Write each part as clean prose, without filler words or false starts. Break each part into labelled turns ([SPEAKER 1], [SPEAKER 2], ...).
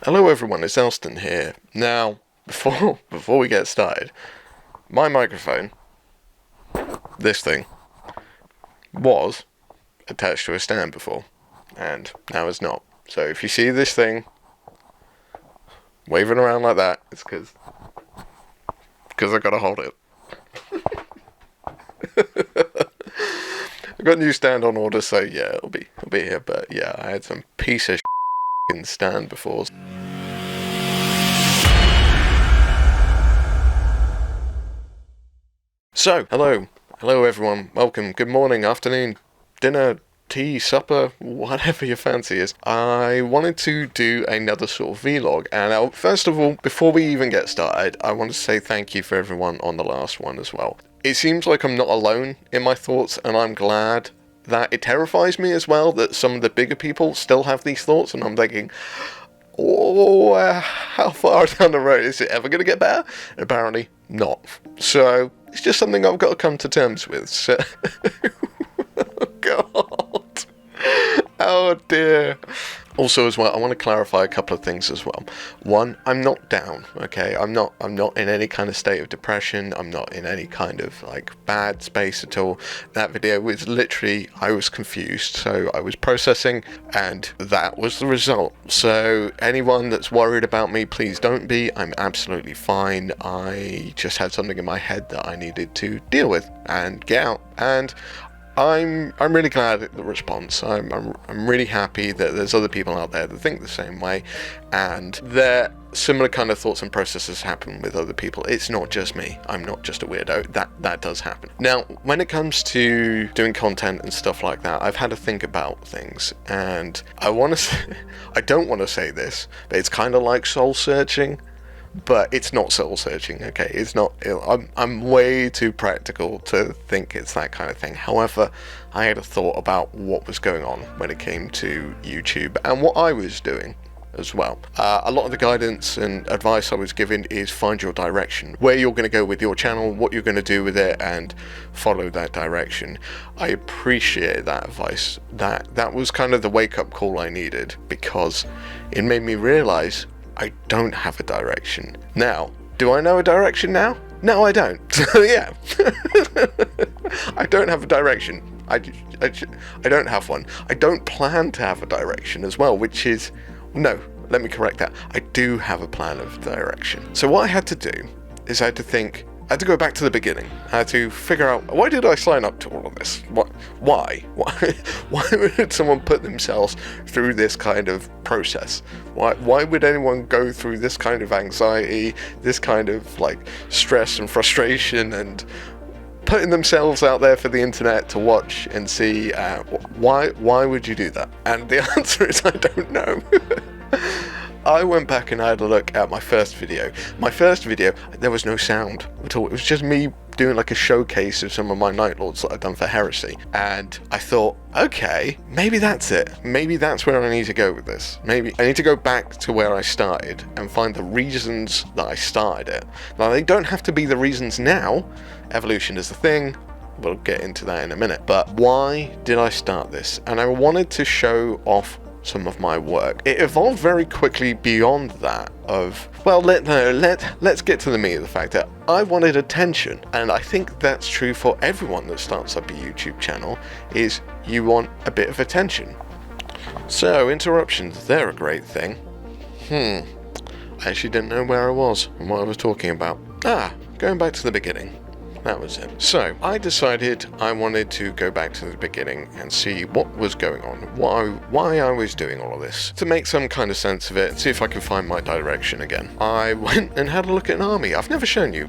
[SPEAKER 1] Hello everyone, it's Elston here. Now, before we get started, my microphone, this thing, was attached to a stand before, and now it's not. So if you see this thing waving around like that, it's because I gotta hold it. I got a new stand on order, so yeah, it'll be here. But yeah, I had some piece of stand before. So, hello everyone, welcome, good morning, afternoon, dinner, tea, supper, whatever your fancy is. I wanted to do another sort of vlog, and first of all, before we even get started, I want to say thank you for everyone on the last one as well. It seems like I'm not alone in my thoughts, and I'm glad that. It terrifies me as well that some of the bigger people still have these thoughts, and I'm thinking, how far down the road is it ever going to get better? Apparently not. So it's just something I've got to come to terms with. So oh God. Oh dear. Also as well, I want to clarify a couple of things as well. One, I'm not down, okay? I'm not in any kind of state of depression. I'm not in any kind of like bad space at all. That video was literally, I was confused, so I was processing, and that was the result. So anyone that's worried about me, please don't be. I'm absolutely fine. I just had something in my head that I needed to deal with and get out, and I'm really glad at the response. I'm really happy that there's other people out there that think the same way, and that similar kind of thoughts and processes happen with other people. It's not just me. I'm not just a weirdo. That does happen. Now, when it comes to doing content and stuff like that, I've had to think about things, and I don't want to say this, but it's kind of like soul searching. But it's not soul searching, okay? It's not. I'm way too practical to think it's that kind of thing. However, I had a thought about what was going on when it came to YouTube and what I was doing as well. A lot of the guidance and advice I was given is find your direction, where you're going to go with your channel, what you're going to do with it, and follow that direction. I appreciate that advice. That was kind of the wake-up call I needed, because it made me realize I don't have a direction. Now, do I know a direction now? No, I don't. So yeah, I don't have a direction. I don't have one. I don't plan to have a direction as well, which is, no, let me correct that. I do have a plan of direction. So what I had to do is I had to go back to the beginning. I had to figure out, why did I sign up to all of this? Why would someone put themselves through this kind of process? Why would anyone go through this kind of anxiety, this kind of like stress and frustration, and putting themselves out there for the internet to watch and see? Why would you do that? And the answer is, I don't know. I went back and I had a look at my first video. My first video, there was no sound at all. It was just me doing like a showcase of some of my Night Lords that I'd done for Heresy. And I thought, okay, maybe that's it. Maybe that's where I need to go with this. Maybe I need to go back to where I started and find the reasons that I started it. Now, they don't have to be the reasons now. Evolution is the thing. We'll get into that in a minute. But why did I start this? And I wanted to show off some of my work. It evolved very quickly beyond that of, well, let's get to the meat of the fact that I wanted attention, and I think that's true for everyone that starts up a YouTube channel, is you want a bit of attention. So interruptions, they're a great thing. I actually didn't know where I was and what I was talking about. Going back to the beginning. That was it. So I decided I wanted to go back to the beginning and see what was going on, why I was doing all of this, to make some kind of sense of it, see if I can find my direction again. I went and had a look at an army. I've never shown you.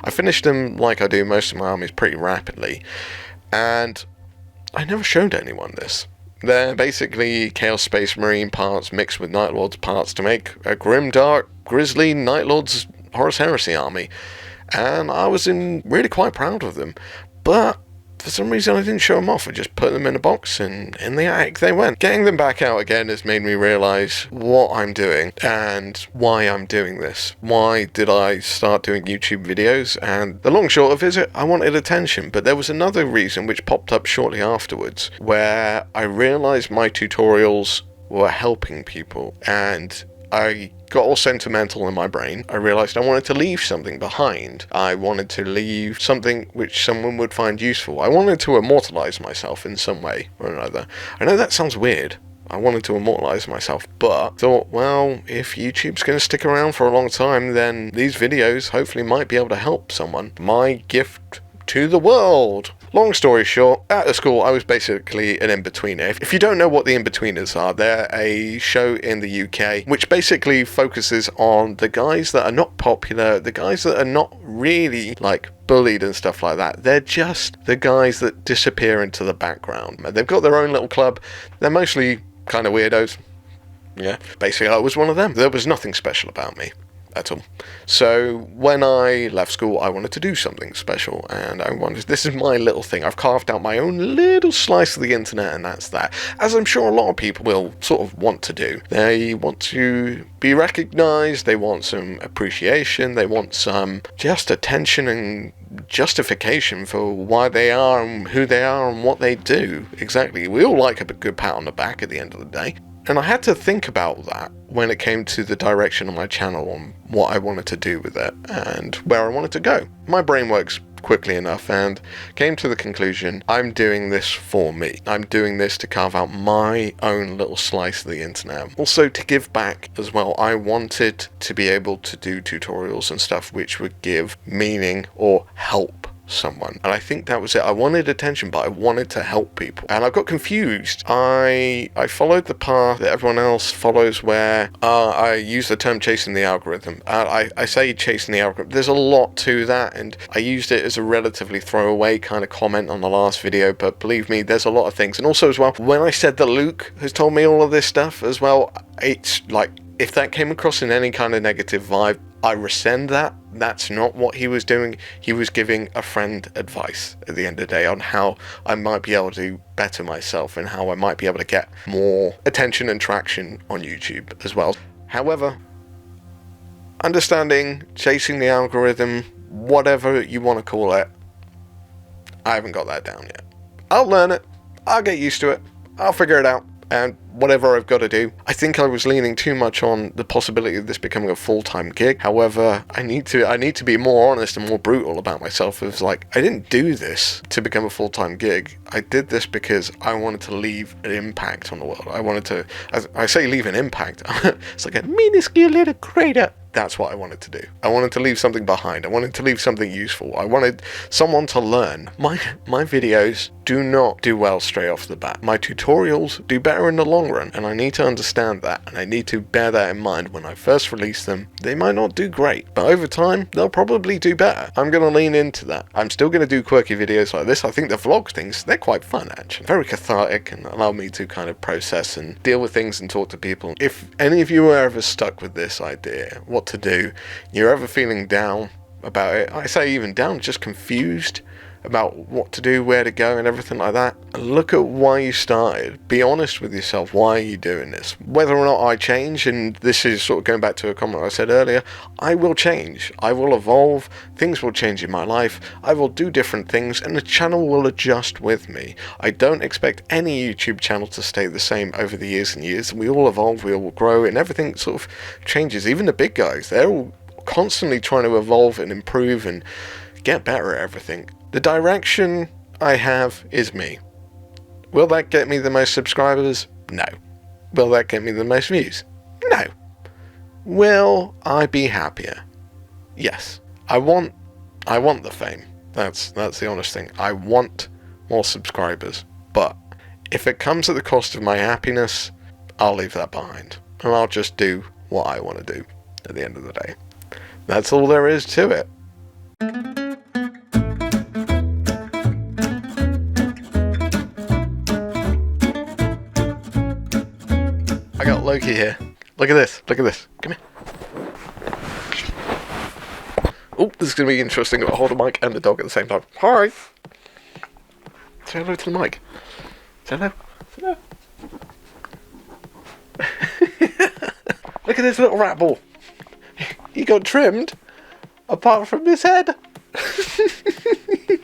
[SPEAKER 1] I finished them like I do most of my armies pretty rapidly, and I never showed anyone this. They're basically Chaos Space Marine parts mixed with Night Lords parts to make a grim, dark, grisly Night Lords Horus Heresy army, and I was really quite proud of them, but for some reason I didn't show them off. I just put them in a box and in the attic they went. Getting them back out again has made me realise what I'm doing and why I'm doing this. Why did I start doing YouTube videos? And the long short of it, I wanted attention, but there was another reason which popped up shortly afterwards where I realised my tutorials were helping people, and I got all sentimental in my brain. I realised I wanted to leave something behind. I wanted to leave something which someone would find useful. I wanted to immortalise myself in some way or another. I know that sounds weird. I wanted to immortalise myself, but thought, well, if YouTube's going to stick around for a long time, then these videos hopefully might be able to help someone. My gift to the world. Long story short, at the school I was basically an in-betweener. If you don't know what the in-betweeners are, they're a show in the UK which basically focuses on the guys that are not popular, the guys that are not really like bullied and stuff like that. They're just the guys that disappear into the background. They've got their own little club. They're mostly kind of weirdos. Yeah, basically I was one of them. There was nothing special about me at all. So when I left school, I wanted to do something special, and this is my little thing. I've carved out my own little slice of the internet, and that's that. As I'm sure a lot of people will sort of want to do. They want to be recognized, they want some appreciation, they want some just attention and justification for why they are and who they are and what they do. Exactly. We all like a good pat on the back at the end of the day. And I had to think about that when it came to the direction of my channel and what I wanted to do with it and where I wanted to go. My brain works quickly enough and came to the conclusion, I'm doing this for me. I'm doing this to carve out my own little slice of the internet. Also to give back as well. I wanted to be able to do tutorials and stuff which would give meaning or help someone, and I think that was it. I wanted attention, but I wanted to help people, and I got confused. I followed the path that everyone else follows, where I use the term chasing the algorithm. I say chasing the algorithm. There's a lot to that, and I used it as a relatively throwaway kind of comment on the last video, but believe me, there's a lot of things. And also as well, when I said that Luke has told me all of this stuff as well, it's like, if that came across in any kind of negative vibe, I rescind that. That's not what he was doing. He was giving a friend advice at the end of the day on how I might be able to better myself and how I might be able to get more attention and traction on YouTube as well. However, understanding, chasing the algorithm, whatever you want to call it, I haven't got that down yet. I'll learn it. I'll get used to it. I'll figure it out. And whatever I've got to do. I think I was leaning too much on the possibility of this becoming a full-time gig. However, I need to be more honest and more brutal about myself. It's like, I didn't do this to become a full-time gig. I did this because I wanted to leave an impact on the world. I wanted to, as I say, leave an impact. It's like a minuscule little crater. That's what I wanted to do. I wanted to leave something behind. I wanted to leave something useful. I wanted someone to learn. My videos do not do well straight off the bat. My tutorials do better in the long run, and I need to understand that, and I need to bear that in mind when I first release them. They might not do great, but over time, they'll probably do better. I'm going to lean into that. I'm still going to do quirky videos like this. I think the vlog things, they're quite fun, actually. Very cathartic and allow me to kind of process and deal with things and talk to people. If any of you are ever stuck with this idea, what to do, you're ever feeling down about it, I say even down, just confused about what to do, where to go and everything like that, look at why you started. Be honest with yourself. Why are you doing this? Whether or not I change, and this is sort of going back to a comment I said earlier, I will change. I will evolve. Things will change in my life. I will do different things, and the channel will adjust with me. I don't expect any YouTube channel to stay the same over the years and years. We all evolve, we all grow, and everything sort of changes. Even the big guys, they're all constantly trying to evolve and improve and get better at everything. The direction I have is me. Will that get me the most subscribers? No. Will that get me the most views? No. Will I be happier? Yes. I want the fame. That's the honest thing. I want more subscribers. But if it comes at the cost of my happiness, I'll leave that behind. And I'll just do what I want to do at the end of the day. That's all there is to it. I got Loki here. Look at this. Look at this. Come here. Oh, this is going to be interesting. I'll hold a mic and a dog at the same time. Hi. Say hello to the mic. Say hello. Say hello. Look at this little rat ball. He got trimmed, apart from his head.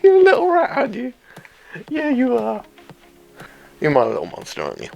[SPEAKER 1] You're a little rat, aren't you? Yeah, you are. You're my little monster, aren't you?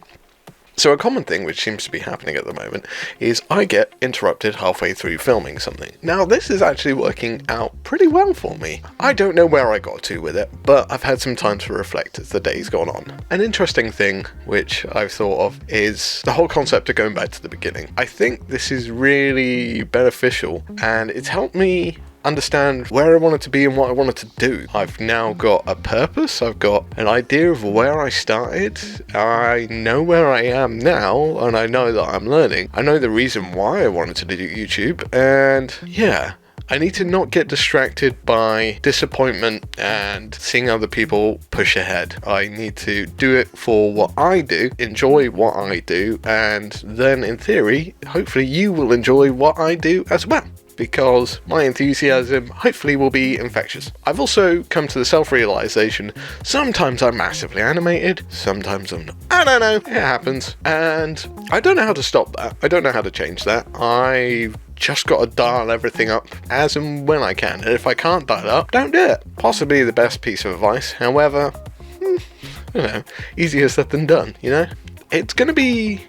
[SPEAKER 1] So a common thing which seems to be happening at the moment is I get interrupted halfway through filming something. Now this is actually working out pretty well for me. I don't know where I got to with it, but I've had some time to reflect as the day's gone on. An interesting thing which I've thought of is the whole concept of going back to the beginning. I think this is really beneficial and it's helped me understand where I wanted to be and what I wanted to do. I've now got a purpose, I've got an idea of where I started, I know where I am now, and I know that I'm learning. I know the reason why I wanted to do YouTube, and yeah, I need to not get distracted by disappointment and seeing other people push ahead. I need to do it for what I do, enjoy what I do, and then in theory, hopefully you will enjoy what I do as well, because my enthusiasm hopefully will be infectious. I've also come to the self-realization, sometimes I'm massively animated, sometimes I'm not. I don't know, it happens. And I don't know how to stop that. I don't know how to change that. I've just got to dial everything up as and when I can. And if I can't dial it up, don't do it. Possibly the best piece of advice. However, you know, easier said than done, you know? It's gonna be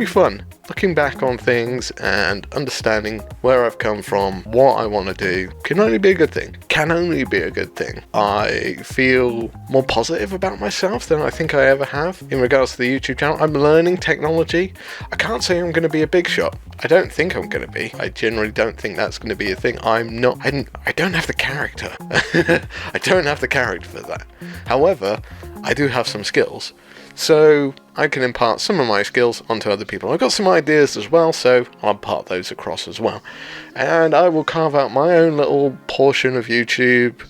[SPEAKER 1] fun. Looking back on things and understanding where I've come from, what I want to do, can only be a good thing. Can only be a good thing. I feel more positive about myself than I think I ever have in regards to the YouTube channel. I'm learning technology. I can't say I'm going to be a big shot. I don't think I'm going to be. I generally don't think that's going to be a thing. I'm not. I don't have the character. I don't have the character for that. However, I do have some skills. So I can impart some of my skills onto other people. I've got some ideas as well, so I'll impart those across as well. And I will carve out my own little portion of YouTube,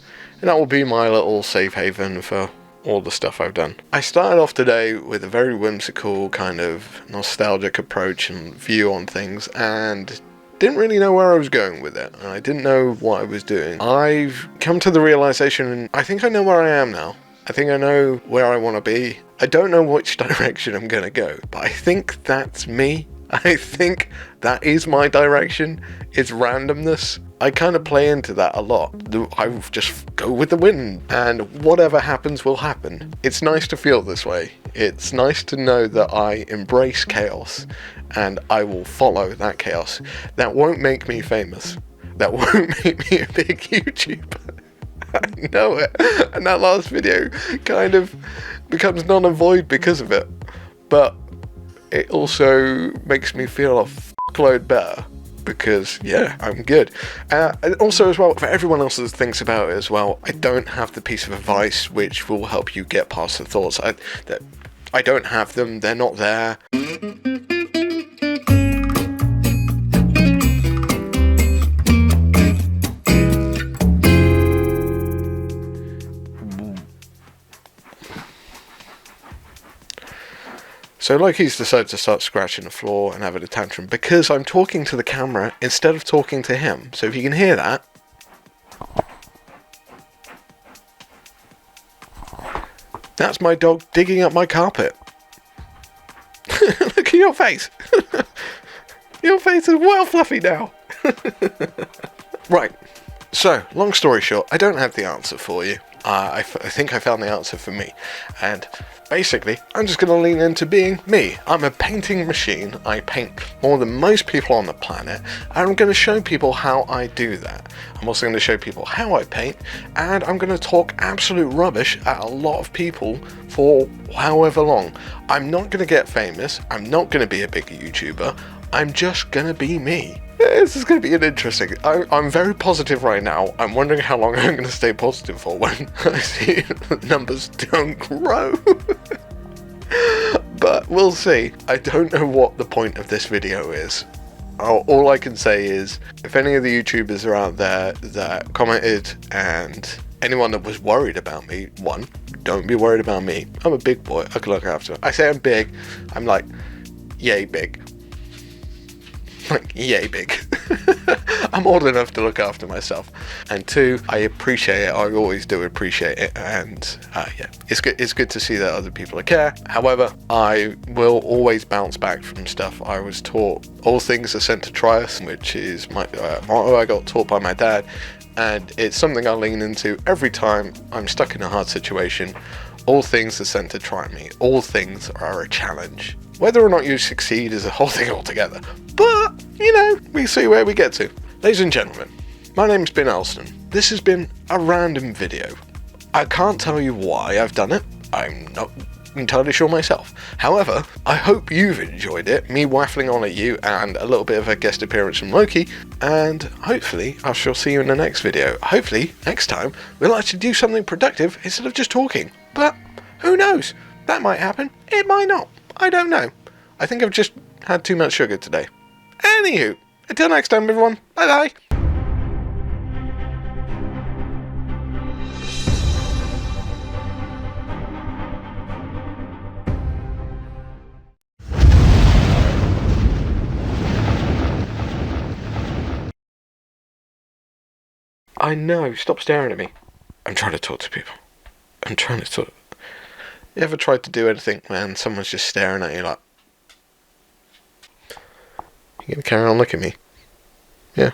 [SPEAKER 1] and that will be my little safe haven for all the stuff I've done. I started off today with a very whimsical kind of nostalgic approach and view on things, and didn't really know where I was going with it, and I didn't know what I was doing. I've come to the realization, and I think I know where I am now. I think I know where I want to be. I don't know which direction I'm going to go, but I think that's me. I think that is my direction. It's randomness. I kind of play into that a lot. I just go with the wind, and whatever happens will happen. It's nice to feel this way. It's nice to know that I embrace chaos, and I will follow that chaos. That won't make me famous. That won't make me a big YouTuber. I know it, and that last video kind of becomes null and void because of it, but it also makes me feel a fuckload better because, yeah, I'm good. And also as well, for everyone else that thinks about it as well, I don't have the piece of advice which will help you get past the thoughts. I don't have them, they're not there. So Loki's decided to start scratching the floor and having a tantrum because I'm talking to the camera instead of talking to him. So if you can hear that, that's my dog digging up my carpet. Look at your face. Your face is well fluffy now. Right, so long story short, I don't have the answer for you. I think I found the answer for me, and basically I'm just going to lean into being me. I'm a painting machine. I paint more than most people on the planet, and I'm going to show people how I do that. I'm also going to show people how I paint, and I'm going to talk absolute rubbish at a lot of people for however long. I'm not going to get famous. I'm not going to be a big YouTuber. I'm just going to be me. This is going to be an interesting. I'm very positive right now. I'm wondering how long I'm going to stay positive for when I see the numbers don't grow. But we'll see. I don't know what the point of this video is. All I can say is, if any of the YouTubers are out there that commented and anyone that was worried about me, don't be worried about me. I'm a big boy. I can look after. I say I'm big. I'm like, yay big. Like, yay big. I'm old enough to look after myself. And 2, I appreciate it. I always do appreciate it. And yeah, it's good to see that other people care. However, I will always bounce back from stuff I was taught. All things are sent to try us, which is my motto I got taught by my dad. And it's something I lean into every time I'm stuck in a hard situation. All things are sent to try me. All things are a challenge. Whether or not you succeed is a whole thing altogether. But, you know, we see where we get to. Ladies and gentlemen, my name's been Elston. This has been a random video. I can't tell you why I've done it. I'm not entirely sure myself. However, I hope you've enjoyed it, me waffling on at you and a little bit of a guest appearance from Loki, and hopefully I shall see you in the next video. Hopefully, next time, we'll actually do something productive instead of just talking. But, who knows? That might happen. It might not. I don't know. I think I've just had too much sugar today. Anywho, until next time everyone, bye bye. I know, stop staring at me. I'm trying to talk to people. I'm trying to talk. You ever tried to do anything, man, someone's just staring at you like... You gonna carry on looking at me? Yeah.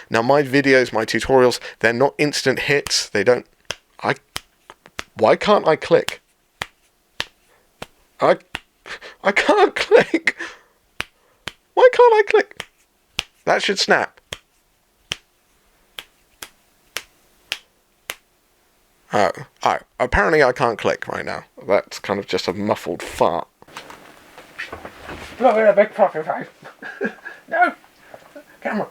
[SPEAKER 1] Now my videos, my tutorials, they're not instant hits. They don't... Why can't I click? I can't click. Why can't I click? That should snap. Oh, apparently I can't click right now. That's kind of just a muffled fart. Look at a big fluffy face. No! Camera,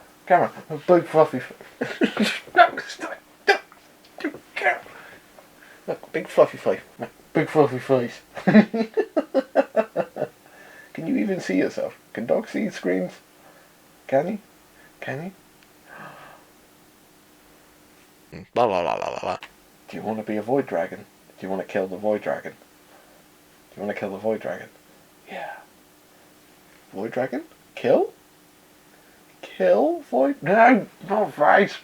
[SPEAKER 1] a big fluffy face. No, stop it. No, camera. Look, big fluffy face. Big fluffy face. Can you even see yourself? Can dogs see screens? Can you? Can you? La la la la la la. Do you want to be a void dragon? Do you want to kill the void dragon? Do you want to kill the void dragon? Yeah. Void dragon? Kill? Kill void? No, not face.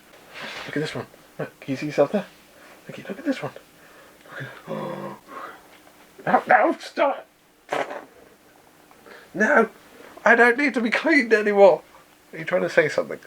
[SPEAKER 1] Look at this one. Look, can you see yourself there? Look at this one. No, stop. No, I don't need to be cleaned anymore. Are you trying to say something?